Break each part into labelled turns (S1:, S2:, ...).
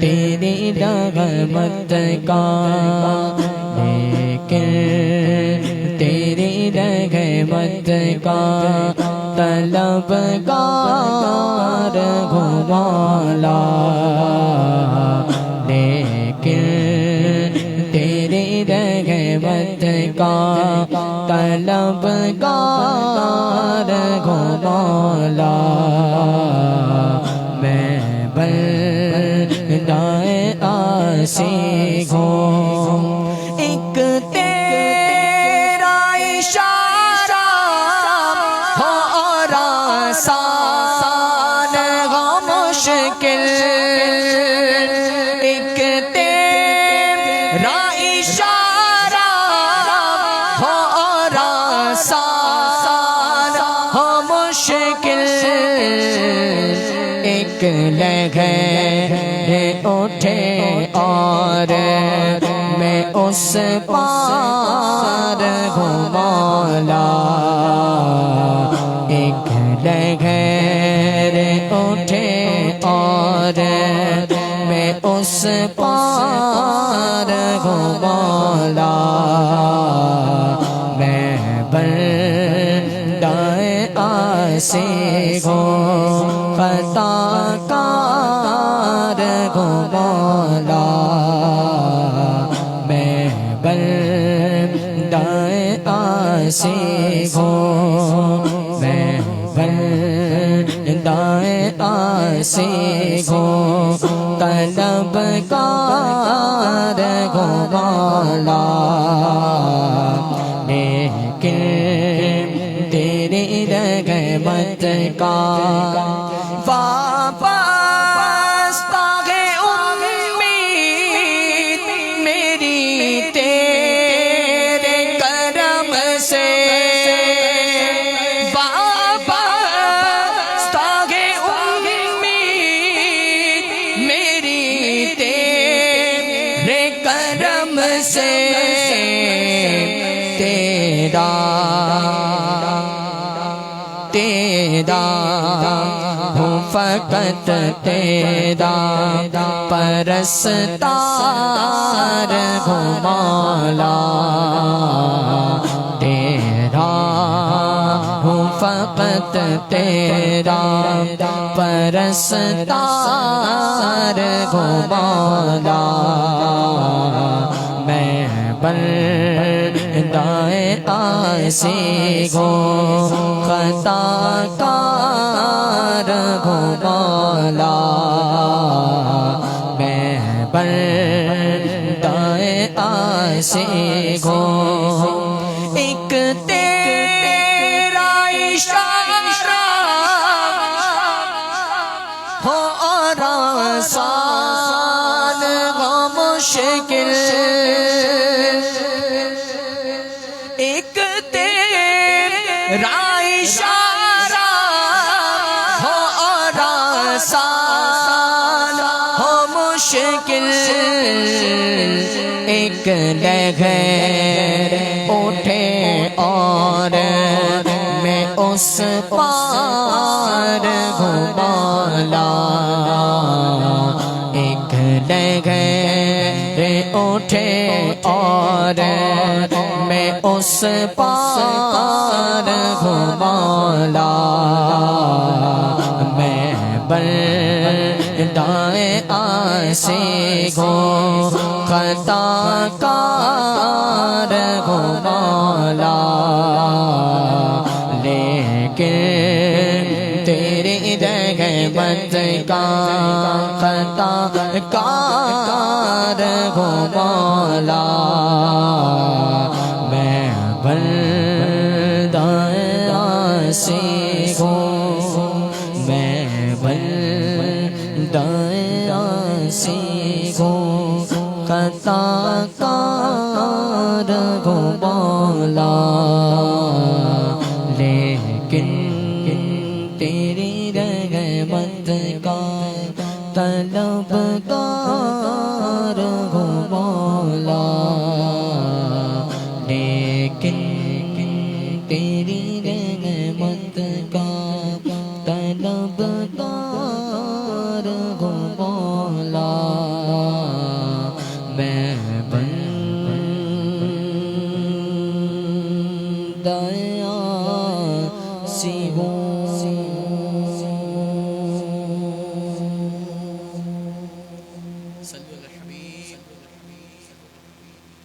S1: تیری رحمت کا، لیکن تیری رحمت کا طلبگار ہوں مولا، لیکن تیری رحمت کا طلبگار ہوں مولا، میں بندۂ عاصی ہوں، ایک تیرا اشارہ ہو اور آسان ہو مشکل، ایک تیرا اشارہ ہو اور آسان ہو مشکل، ایک لہر اٹھے اور میں اس پار ہوں مولا، ایک لہر اٹھے اور میں اس پار ہوں مولا، میں بندۂ عاصی ہوں، خطا کار ہوں مولا، میں بندۂ عاصی ہوں، میں بندۂ عاصی ہوں، طلبگار ہوں مولا، لیکن تیری رحمت کا واپس ہے امید میری تیرے کرم سے، واپس ہے امید میری تیرے کرم سے، تیرا ہوں فقط تیرا پرستار ہوں مولا، تیرا ہوں فقط تیرا پرستار ہوں مولا، میں بندۂ عاصی ہوں، خطا کار ہوں مولا، میں بندۂ عاصی ہوں، ایک تیرا اشارہ ہو اور آسان ہو مشکل، ایک تیرا اشارہ ہو اور آسان ہو مشکل، ایک لہر اٹھے اور میں اس پار ہوں مولا، ایک لہر اٹھے اور میں اس پار ہوں مولا، میں بندۂ عاصی ہوں، خطا کار ہوں مولا، لیکن تیری رحمت کا خطا کار ہوں مولا، میں بندۂ عاصی ہوں، میں بندۂ عاصی ہوں، خطا کار ہوں مولا، لیکن تیری رحمت کا طلبگار ہوں مولا، لیکن تیری رحمت کا طلبگار ہوں مولا۔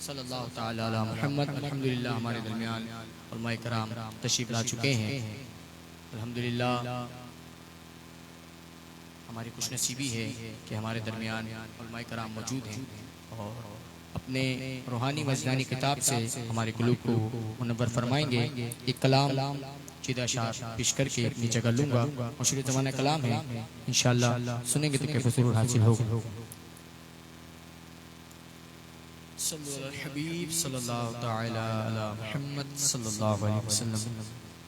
S1: صلی اللہ تعالی علی محمد. الحمدللہ ہمارے درمیان علماء کرام تشریف لا چکے ہیں. الحمدللہ ہماری خوش نصیبی ہے کہ ہمارے درمیان علماء کرام موجود ہیں اور اپنے روحانی وجدانی کتاب سے ہمارے قلوب کو منور فرمائیں گے. ایک کلام چیدہ اشعار پیش کر کے اپنی جگہ لوں گا. مشہور زمانہ کلام ہے, انشاءاللہ سنیں گے تو کیف سرور حاصل ہوگا. صلو علی الحبیب صلی اللہ تعالی علی محمد صلی اللہ علیہ وسلم.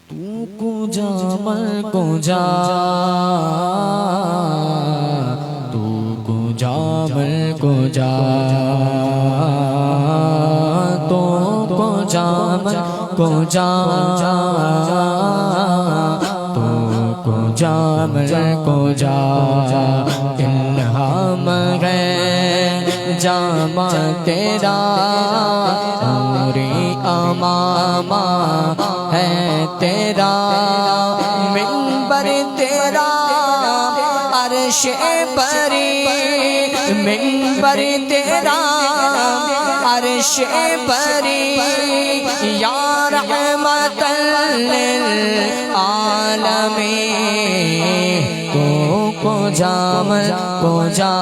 S1: تو کو جا من کو جا, تو کو جا من کو جا, تو کو جا من کو جا, تو کو جا من کو جا. الہام ہے جامع تیرا, نوری امامہ ہے تیرا, منبر تیرا عرش پری, منبر تیرا عرش پری, یا رحمت للعالمین. کو جامل کو جا